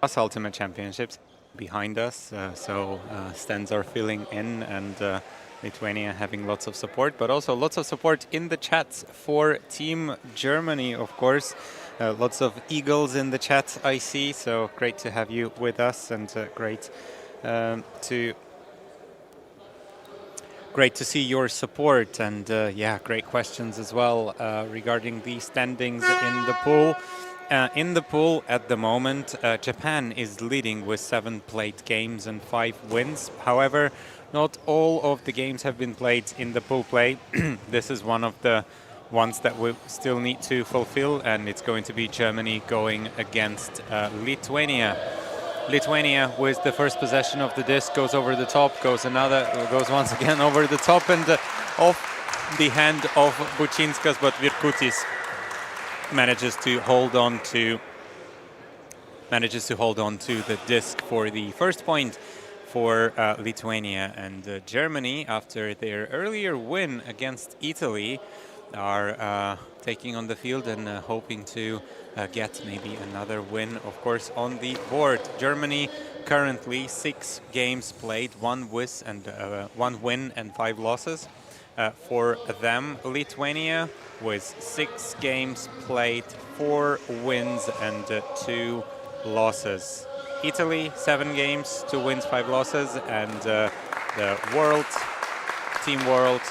us Ultimate Championships behind us, so stands are filling in, and Lithuania having lots of support, but also lots of support in the chats for Team Germany, of course. Lots of eagles in the chat, I see, so great to have you with us, and great to see your support, and yeah, great questions as well regarding the standings in the pool. In the pool at the moment, Japan is leading with 7 played games and 5 wins. However, not all of the games have been played in the pool play. This is one of the ones that we still need to fulfill, and it's going to be Germany going against Lithuania. Lithuania with the first possession of the disc goes over the top, goes once again over the top, and off the hand of Bučinskas, but Virkutis manages to hold on to the disc for the first point for Lithuania. And Germany, after their earlier win against Italy, are taking on the field and hoping to get maybe another win, of course, on the board. Germany currently 6 games played, 1 win and 5 losses. For them, Lithuania with 6 games played, 4 wins and 2 losses. Italy, 7 games, 2 wins, 5 losses, and the Team World,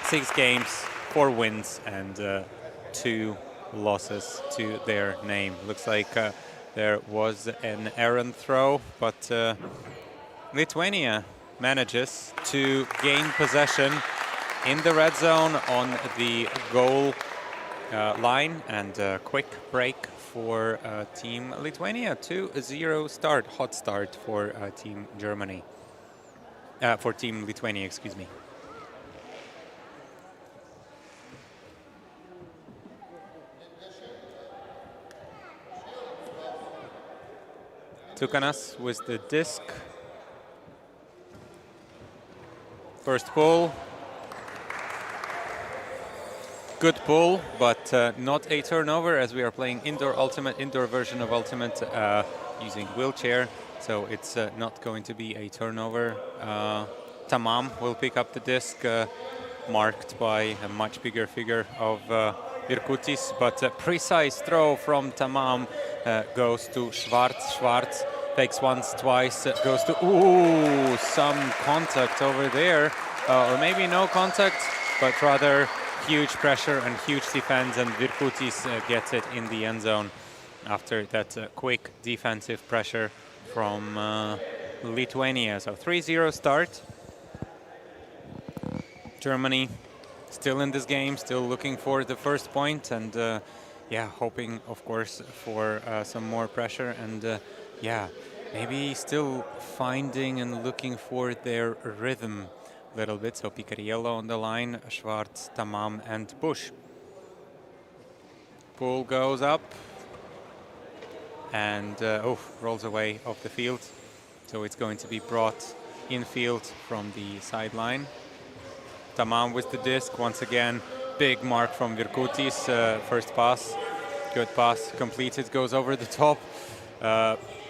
6 games, 4 wins and 2 losses to their name. Looks like there was an errant throw, but Lithuania manages to gain possession in the red zone on the goal line, and a quick break for Team Lithuania. 2-0 start, hot start for Team Germany. For Team Lithuania, excuse me. Tukanas with the disc. First pull. Good pull, but not a turnover, as we are playing indoor version of Ultimate using wheelchair, so it's not going to be a turnover. Tamam will pick up the disc, marked by a much bigger figure of Virkutis, but a precise throw from Tamam goes to Schwarz. Schwarz fakes once, twice, goes to, ooh, some contact over there, or maybe no contact, but rather huge pressure and huge defense, and Virkutis gets it in the end zone after that quick defensive pressure from Lithuania. So 3-0 start. Germany still in this game, still looking for the first point, and yeah, hoping, of course, for some more pressure, and yeah, maybe still finding and looking for their rhythm a little bit. So Picariello on the line, Schwarz, Tamam, and Bush. Pull goes up and rolls away off the field. So it's going to be brought infield from the sideline. Tamam with the disc once again. Big mark from Virkutis. First pass, good pass, completed, goes over the top.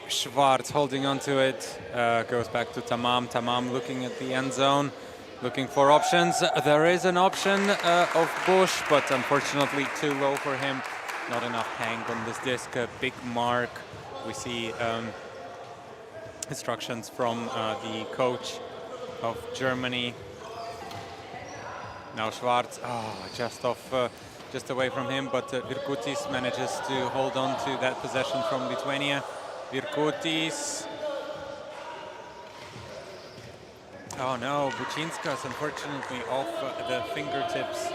Schwarz holding on to it, goes back to Tamam. Tamam looking at the end zone, looking for options. There is an option of Bush, but unfortunately too low for him. Not enough hang on this disc. A big mark. We see instructions from the coach of Germany. Now Schwarz, just away from him, but Virkutis manages to hold on to that possession from Lithuania. Virkutis. Oh no, Bučinskas unfortunately off the fingertips.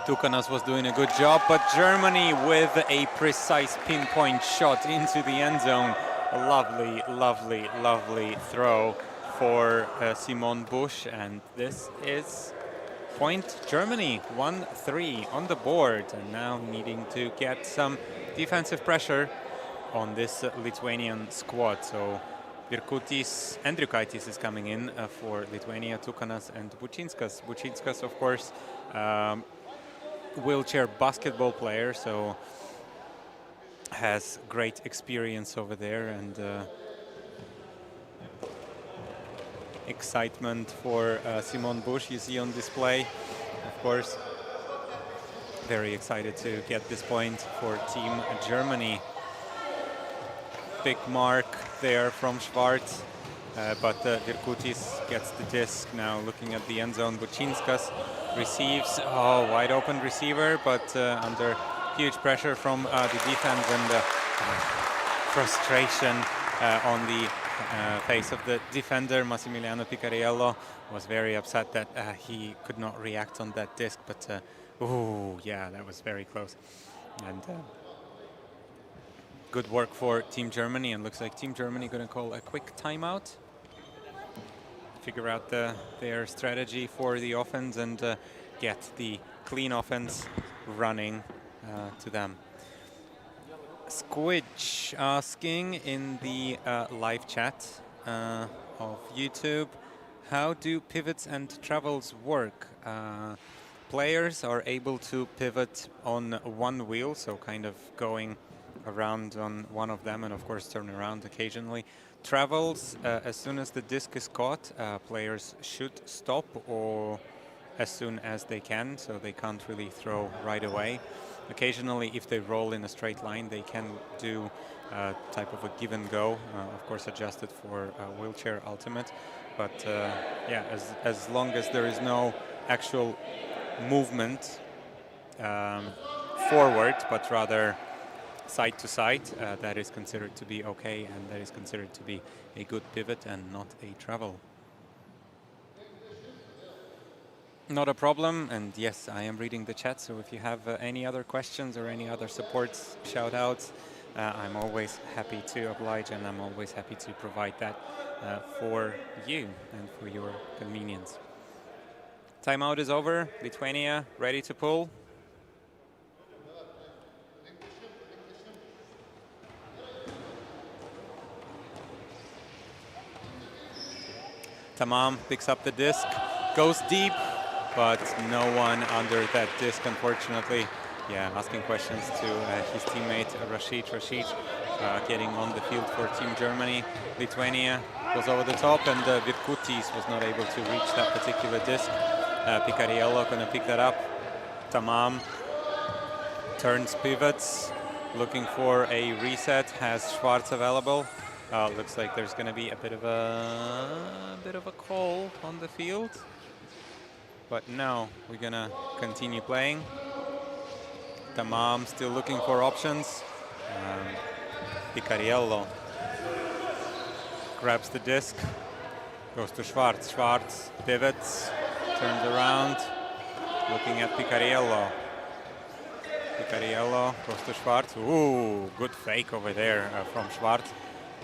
Tukanas was doing a good job, but Germany with a precise pinpoint shot into the end zone. A lovely, lovely, lovely throw for Simon Bush, and this is point Germany, 1-3 on the board, and now needing to get some defensive pressure on this Lithuanian squad. So Virkutis, Andriukaitis is coming in for Lithuania, Tukanas and Bučinskas. Bučinskas, of course, wheelchair basketball player, so has great experience over there, and excitement for Simon Busch you see on display. Of course, very excited to get this point for Team Germany. Big mark there from Schwarz, but Virkutis gets the disc now, looking at the end zone. Bučinskas receives, wide open receiver, but under huge pressure from the defense, and frustration on the face of the defender. Massimiliano Picariello was very upset that he could not react on that disc, but yeah, that was very close. And good work for Team Germany, and looks like Team Germany going to call a quick timeout, figure out their strategy for the offense, and get the clean offense running to them. Squidge asking in the live chat of YouTube, how do pivots and travels work? Players are able to pivot on one wheel, so kind of going around on one of them, and of course turn around occasionally. Travels, as soon as the disc is caught, players should stop or as soon as they can, so they can't really throw right away. Occasionally, if they roll in a straight line, they can do type of a give and go, of course adjusted for wheelchair ultimate. But yeah, as long as there is no actual movement forward, but rather side to side, that is considered to be okay, and that is considered to be a good pivot and not a travel. Not a problem, and yes, I am reading the chat, so if you have any other questions or any other supports, shout outs, I'm always happy to oblige, and I'm always happy to provide that for you and for your convenience. Timeout is over. Lithuania ready to pull. Tamam picks up the disc, goes deep, but no one under that disc, unfortunately. Yeah, asking questions to his teammate Rashid. Rashid getting on the field for Team Germany. Lithuania goes over the top, and Virkutis was not able to reach that particular disc. Picariello gonna pick that up. Tamam turns, pivots, looking for a reset, has Schwarz available. Looks like there's going to be a bit of a call on the field, but no, we're going to continue playing. Tamam still looking for options. Picariello grabs the disc, goes to Schwarz. Schwarz pivots, turns around, looking at Picariello. Picariello goes to Schwarz. Ooh, good fake over there from Schwarz.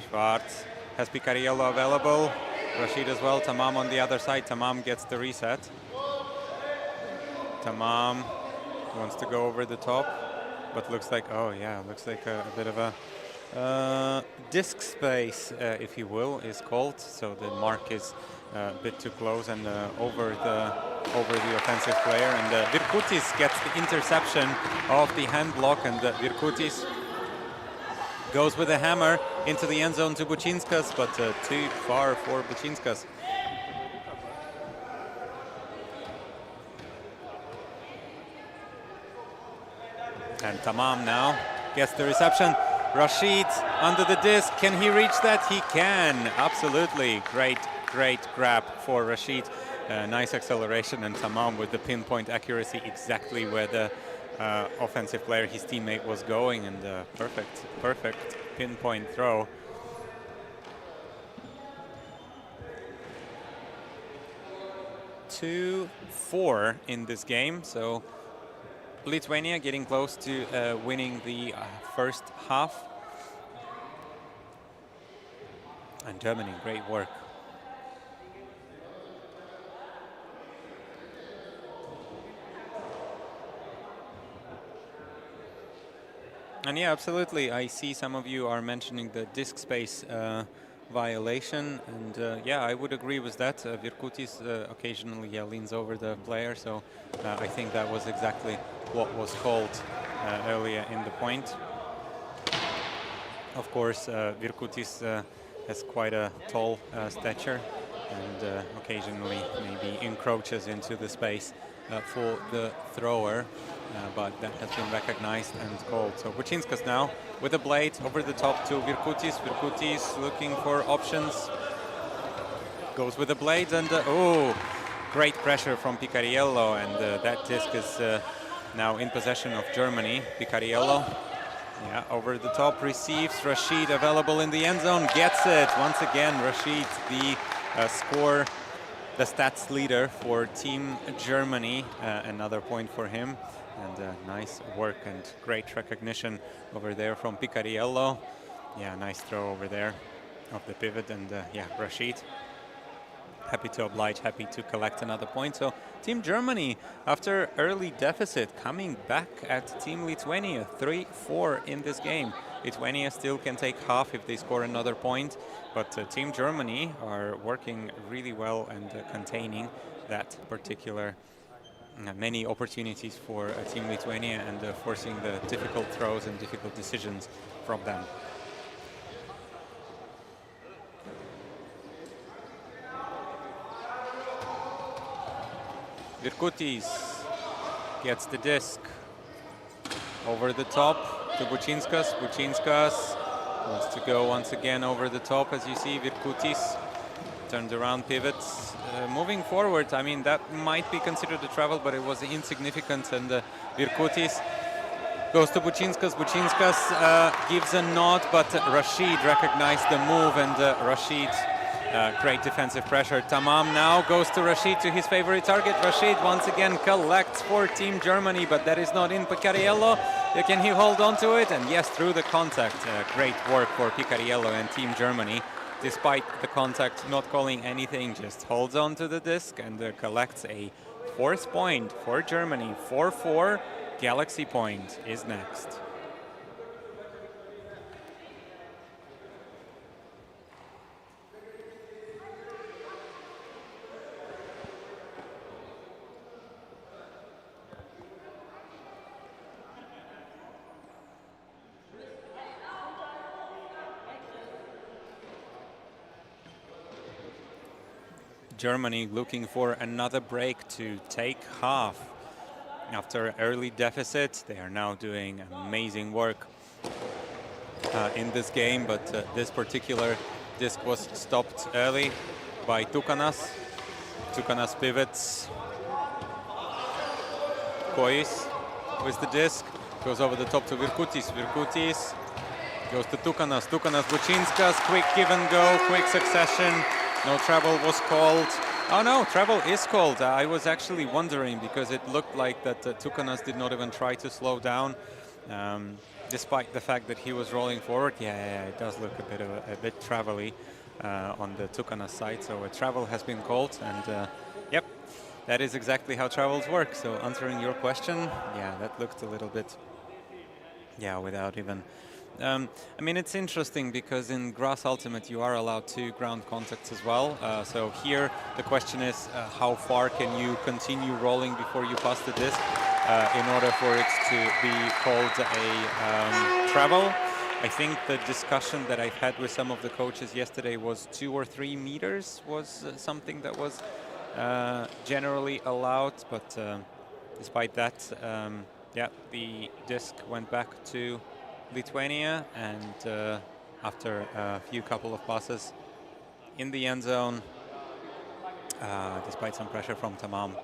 Schwarz has Picariello available. Rashid as well. Tamam on the other side. Tamam gets the reset. Tamam wants to go over the top, but looks like, oh yeah, looks like a bit of a disc space, if you will, is called. So the mark is a bit too close and over the offensive player. And Virkutis gets the interception of the hand block, and Virkutis goes with a hammer into the end zone to Bučinskas, but too far for Bučinskas. And Tamam now gets the reception. Rashid under the disc. Can he reach that? He can. Absolutely. Great grab for Rashid. Nice acceleration, and Tamam with the pinpoint accuracy exactly where the offensive player, his teammate, was going, and perfect pinpoint throw. Two, 4 in this game, so Lithuania getting close to winning the first half. And Germany, great work. And yeah, absolutely. I see some of you are mentioning the disk space violation, and yeah, I would agree with that. Virkutis occasionally leans over the player, so I think that was exactly what was called earlier in the point. Of course, Virkutis has quite a tall stature and occasionally maybe encroaches into the space for the thrower, but that has been recognized and called. So Bučinskas now with a blade over the top to Virkutis. Virkutis looking for options. Goes with the blades and oh, great pressure from Picariello, and that disc is now in possession of Germany. Picariello, yeah, over the top, receives. Rashid available in the end zone, gets it. Once again, Rashid, the the stats leader for Team Germany. Another point for him, and nice work and great recognition over there from Picariello. Yeah, nice throw over there of the pivot, and yeah, Rashid happy to oblige, happy to collect another point. So Team Germany, after early deficit, coming back at Team Lithuania, 3-4 in this game. Lithuania still can take half if they score another point, but Team Germany are working really well and containing that particular many opportunities for Team Lithuania and forcing the difficult throws and difficult decisions from them. Virkutis gets the disc over the top to Bučinskas. Bučinskas wants to go once again over the top, as you see. Virkutis turns around, pivots. Moving forward, I mean, that might be considered a travel, but it was insignificant, and Virkutis goes to Bučinskas. Bučinskas gives a nod, but Rashid recognized the move, and Rashid great defensive pressure. Tamam now goes to Rashid, to his favorite target. Rashid once again collects for Team Germany, but that is not in. Picariello, can he hold on to it? And yes, through the contact. Great work for Picariello and Team Germany. Despite the contact, not calling anything, just holds on to the disc and collects a 4th point for Germany. 4-4, Galaxy point is next. Germany looking for another break to take half. After early deficit, they are now doing amazing work in this game, but this particular disc was stopped early by Tukanas. Tukanas pivots. Kois with the disc, goes over the top to Virkutis. Virkutis goes to Tukanas. Tukanas, Bučinskas, quick give and go, quick succession. No travel was called. Oh no, travel is called. I was actually wondering because it looked like that Tukanas did not even try to slow down, despite the fact that he was rolling forward. Yeah, it does look a bit travel-y on the Tukanas side. So a travel has been called, and yep, that is exactly how travels work. So answering your question, yeah, that looked a little bit, yeah, without even. I mean, it's interesting because in Grass Ultimate you are allowed 2 ground contacts as well. So here the question is how far can you continue rolling before you pass the disc in order for it to be called a travel. I think the discussion that I've had with some of the coaches yesterday was 2 or 3 meters was something that was generally allowed, but despite that, yeah, the disc went back to Lithuania, and after a couple of passes in the end zone, despite some pressure from Tamam.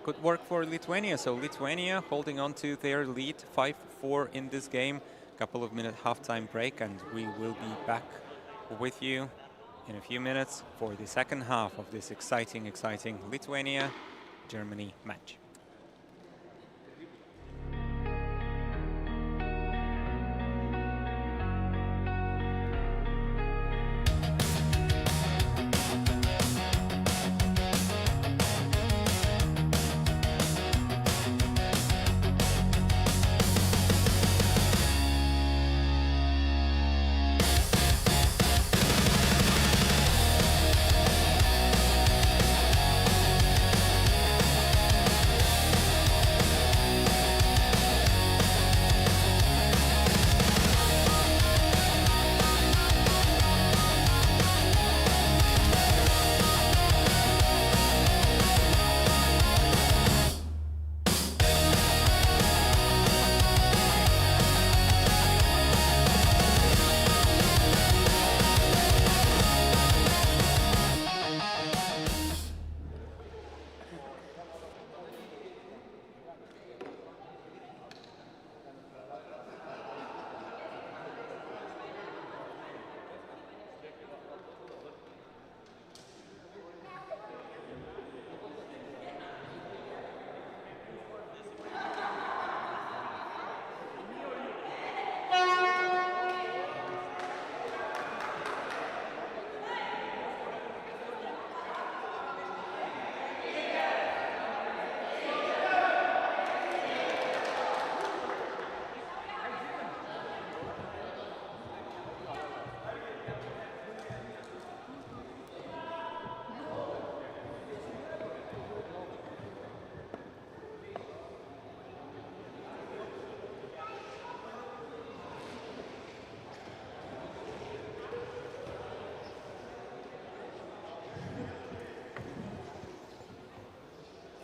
Good work for Lithuania. So Lithuania holding on to their lead, 5-4 in this game. Couple of minute halftime break, and we will be back with you in a few minutes for the second half of this exciting Lithuania-Germany match.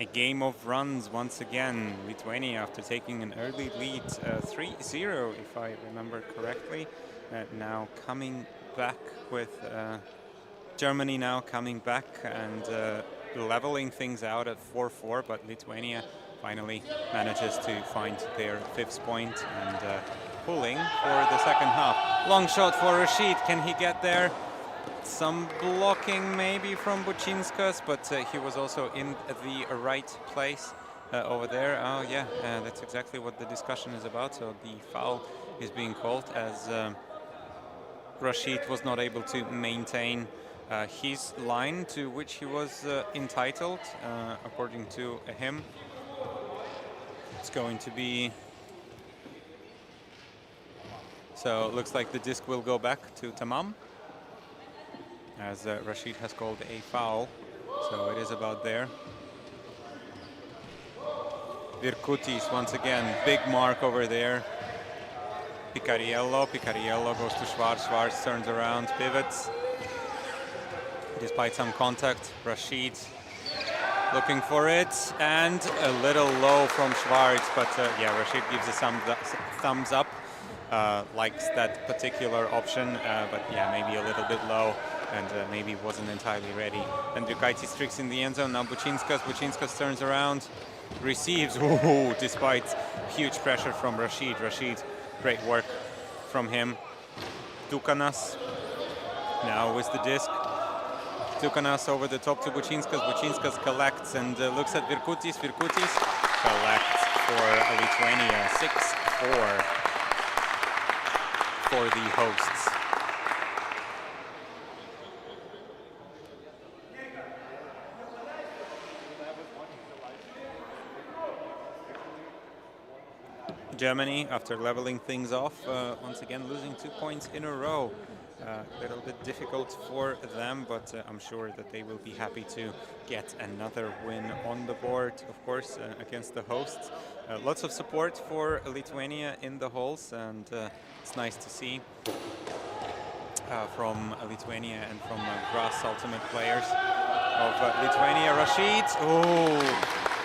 A game of runs once again. Lithuania, after taking an early lead, 3-0, if I remember correctly, now coming back with Germany now coming back and leveling things out at 4-4, but Lithuania finally manages to find their 5th point and pulling for the second half. Long shot for Rashid. Can he get there? Some blocking maybe from Bučinskas, but he was also in the right place over there. Oh yeah, that's exactly what the discussion is about. So the foul is being called as Rashid was not able to maintain his line to which he was entitled, according to him. It's going to be... So it looks like the disc will go back to Tamam, as Rashid has called a foul. So it is about there. Virkutis once again, big mark over there. Picariello goes to Schwarz. Schwarz turns around, pivots. Despite some contact, Rashid looking for it, and a little low from Schwarz, but yeah, Rashid gives a thumbs up, likes that particular option, but yeah, maybe a little bit low, and maybe wasn't entirely ready. And Dukaitis tricks in the end zone. Now Bučinskas turns around, receives, ooh, despite huge pressure from Rashid. Rashid, great work from him. Tukanas now with the disc. Tukanas over the top to Bučinskas. Bučinskas collects and looks at Virkutis. Virkutis collects for Lithuania. 6-4 for the hosts. Germany, after leveling things off, once again losing 2 points in a row. A little bit difficult for them, but I'm sure that they will be happy to get another win on the board, of course, against the hosts. Lots of support for Lithuania in the halls, and it's nice to see from Lithuania and from grass ultimate players of Lithuania. Rashid, oh,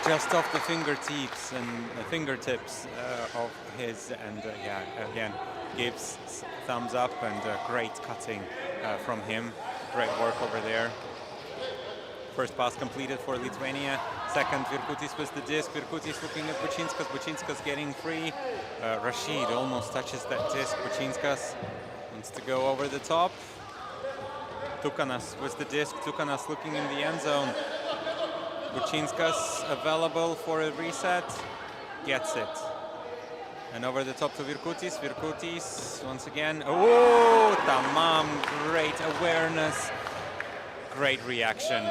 just off the fingertips of his, and yeah, again gives thumbs up, and great cutting from him. Great work over there. First pass completed for Lithuania. Second, Virkutis with the disc. Virkutis looking at Bučinskas. Bučinskas getting free. Rashid almost touches that disc. Bučinskas wants to go over the top. Tukanas with the disc. Tukanas looking in the end zone. Bučinskas available for a reset. Gets it. And over the top to Virkutis. Virkutis once again. Oh, Tamam, great awareness. Great reaction.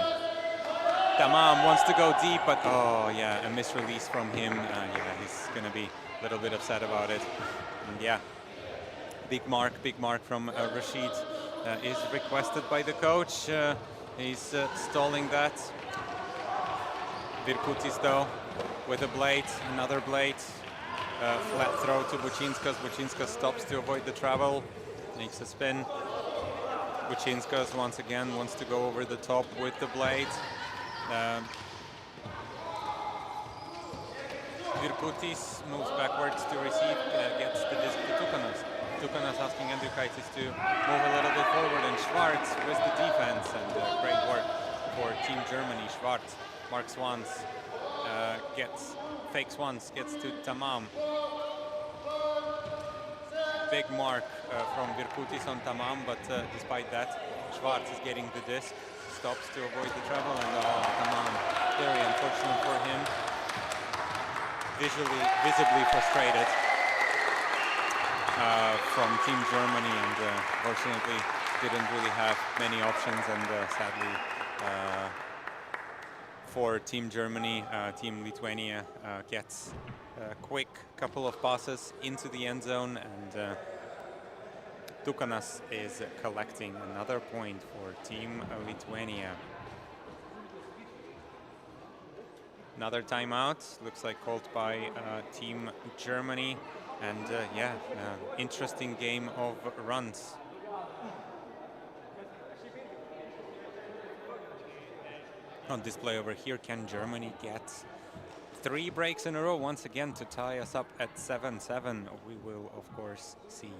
Tamam wants to go deep, but oh yeah, a misrelease from him. Yeah, he's gonna be a little bit upset about it. And yeah, big mark from Rashid is requested by the coach. He's stalling that. Virkutis though, with a blade, another blade. Flat throw to Bučinskas. Bučinskas stops to avoid the travel, makes a spin. Bučinskas once again wants to go over the top with the blade. Virkutis moves backwards to receive, gets the disc to Tukanas. Tukanas asking Andriukaitis to move a little bit forward, and Schwarz with the defense, and great work for Team Germany. Schwarz marks once, fakes once, gets to Tamam. Big mark from Virkutis on Tamam, but despite that, Schwarz is getting the disc, stops to avoid the travel, and Tamam, very unfortunate for him. Visibly frustrated from Team Germany, and fortunately didn't really have many options, and sadly for Team Germany, Team Lithuania gets a quick couple of passes into the end zone, and Tukanas is collecting another point for Team Lithuania. Another timeout, looks like called by Team Germany, and yeah, interesting game of runs. on display over here. Can Germany get 3 breaks in a row once again to tie us up at 7-7? We will, of course, see.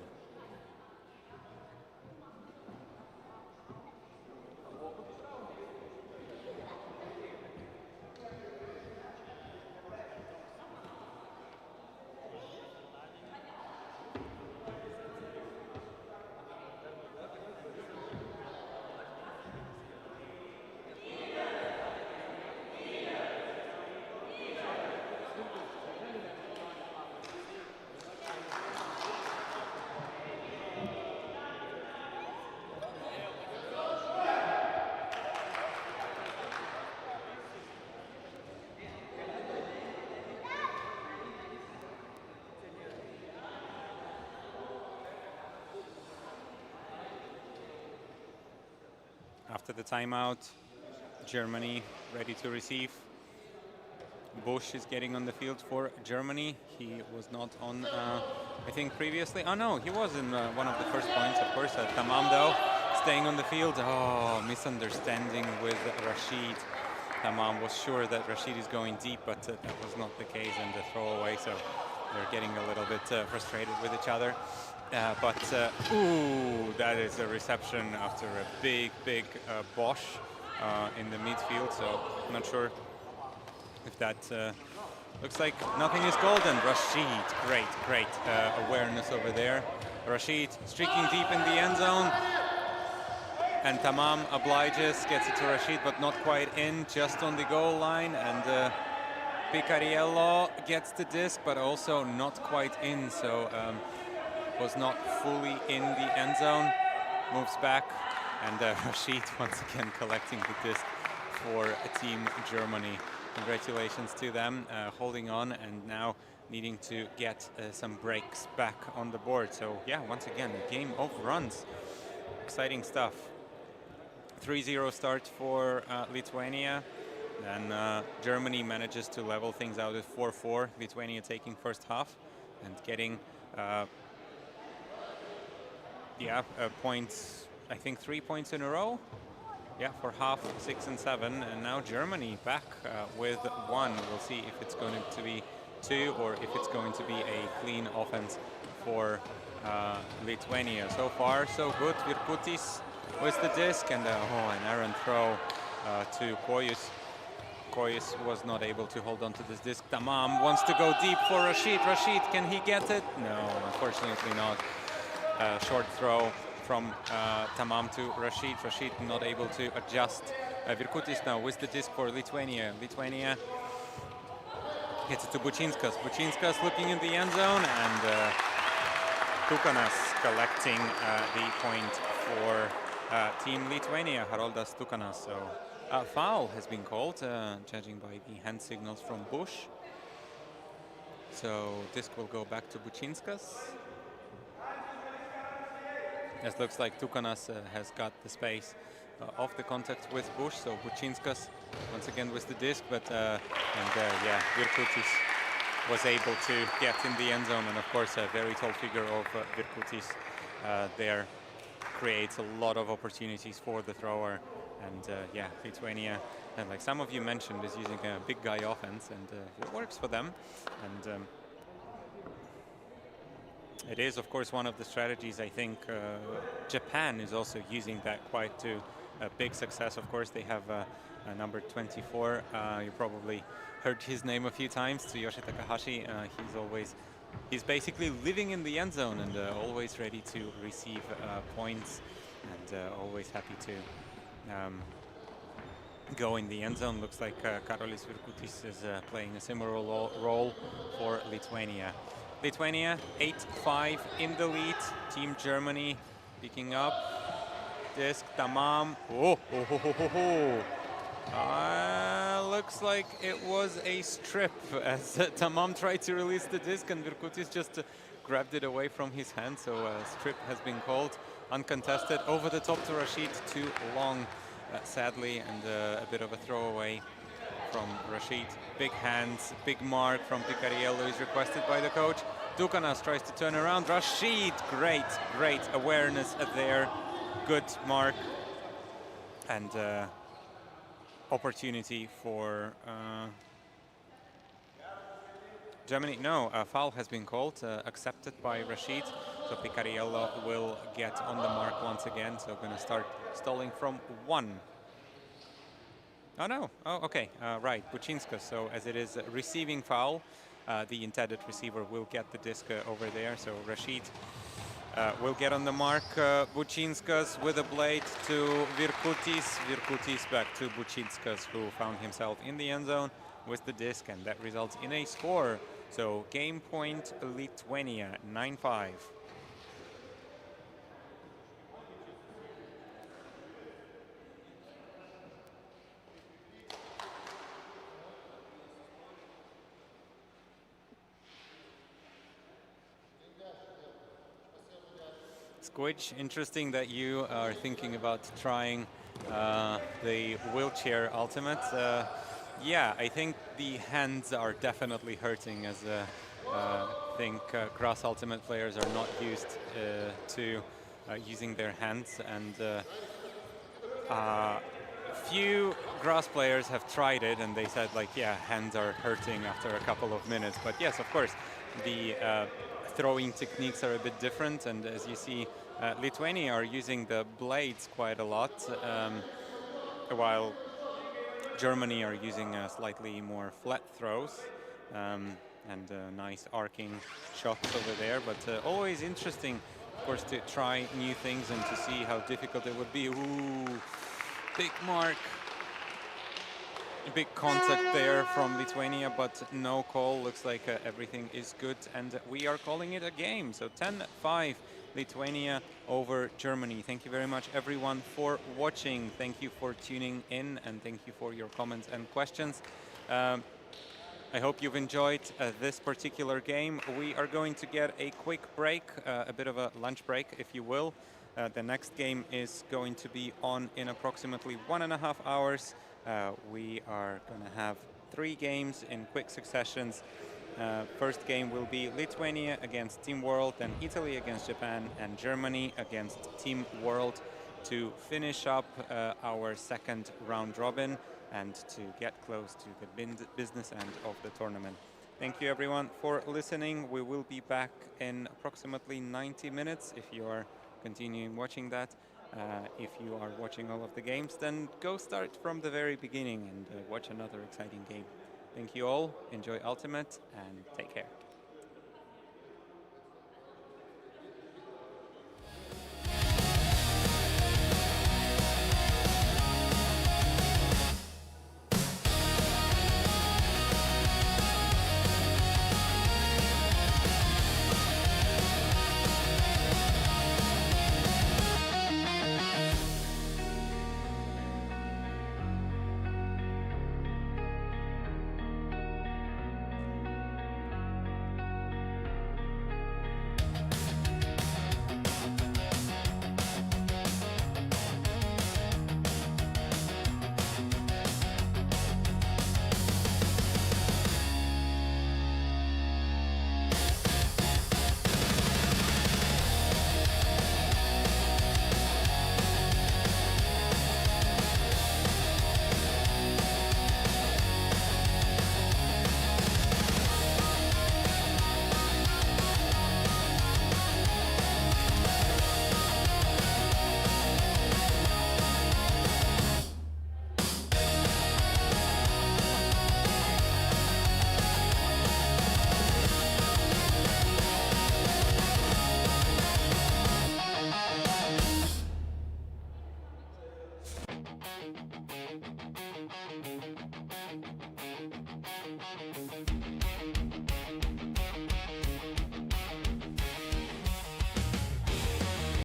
After the timeout, Germany ready to receive. Bush is getting on the field for Germany. He was not on, I think, previously. Oh, no, he was in one of the first points, of course. Tamam, though, staying on the field. Oh, misunderstanding with Rashid. Tamam was sure that Rashid is going deep, but that was not the case, and the throwaway, so they're getting a little bit frustrated with each other. Ooh, that is a reception after a big Bosch in the midfield, so I'm not sure if that looks like nothing is golden. Rashid, great awareness over there. Rashid streaking deep in the end zone, and Tamam obliges, gets it to Rashid, but not quite in, just on the goal line, and Picariello gets the disc, but also not quite in, so was not fully in the end zone. Moves back, and Rashid once again collecting the disc for Team Germany. Congratulations to them, holding on and now needing to get some breaks back on the board. So yeah, once again, a game of runs. Exciting stuff. 3-0 start for Lithuania. Then Germany manages to level things out at 4-4. Lithuania taking first half and getting points, I think 3 points in a row. Yeah, for half, 6 and 7, and now Germany back with 1. We'll see if it's going to be 2 or if it's going to be a clean offense for Lithuania. So far, so good. Virkutis with the disc, and an errant throw to Koyus. Koyus was not able to hold on to this disc. Tamam wants to go deep for Rashid. Rashid, can he get it? No, unfortunately not. Short throw from Tamam to Rashid. Rashid not able to adjust. Virkutis now with the disc for Lithuania. Lithuania gets it to Bučinskas. Bučinskas looking in the end zone, and Tukanas collecting the point for Team Lithuania, Haroldas Tukanas. So foul has been called, judging by the hand signals from Bush. So disc will go back to Bučinskas. It looks like Tukanas has got the space off the contact with Bush, so Bučinskas once again with the disc, but Virkutis was able to get in the end zone, and of course a very tall figure of Virkutis there creates a lot of opportunities for the thrower, and Lithuania, and like some of you mentioned, is using a big guy offense, and it works for them, and it is, of course, one of the strategies. I think Japan is also using that quite to big success. Of course, they have number 24. You probably heard his name a few times, Tsuyoshi Takahashi. He's basically living in the end zone and always ready to receive points, and always happy to go in the end zone. Looks like Karolis Virkutis is playing a similar role for Lithuania. Lithuania 8-5 in the lead. Team Germany picking up. Disc, Tamam. Looks like it was a strip as Tamam tried to release the disc, and Virkutis just grabbed it away from his hand. So a strip has been called, uncontested. Over the top to Rashid, too long, sadly, and a bit of a throwaway from Rashid. Big hands, big mark from Picariello is requested by the coach. Tukanas tries to turn around. Rashid, great awareness there. Good mark. And opportunity for Germany. No, a foul has been called, accepted by Rashid. So Picariello will get on the mark once again. So going to start stalling from 1. Oh, no. Oh, okay. Right. Buczynska. So as it is a receiving foul, the intended receiver will get the disc over there. So Rashid will get on the mark. Buczynskas with a blade to Virkutis. Virkutis back to Buczynskas, who found himself in the end zone with the disc, and that results in a score. So game point Lithuania, 9-5. Squidge, interesting that you are thinking about trying the wheelchair ultimate. Yeah, I think the hands are definitely hurting, as I think grass ultimate players are not used to using their hands, and few grass players have tried it and they said, like, yeah, hands are hurting after a couple of minutes. But yes, of course, the throwing techniques are a bit different, and as you see, Lithuania are using the blades quite a lot, while Germany are using slightly more flat throws and nice arcing shots over there. But always interesting, of course, to try new things and to see how difficult it would be. Ooh, big mark. Big contact there from Lithuania, but no call. Looks like everything is good, and we are calling it a game. So 10-5 Lithuania over Germany. Thank you very much, everyone, for watching. Thank you for tuning in, and thank you for your comments and questions. I hope you've enjoyed this particular game. We are going to get a quick break, a bit of a lunch break, if you will. The next game is going to be on in approximately 1.5 hours. We are going to have 3 games in quick successions. First game will be Lithuania against Team World, then Italy against Japan, and Germany against Team World to finish up our second round robin and to get close to the business end of the tournament. Thank you, everyone, for listening. We will be back in approximately 90 minutes. If you are continuing watching that, if you are watching all of the games, then go start from the very beginning and watch another exciting game. Thank you all. Enjoy Ultimate and take care.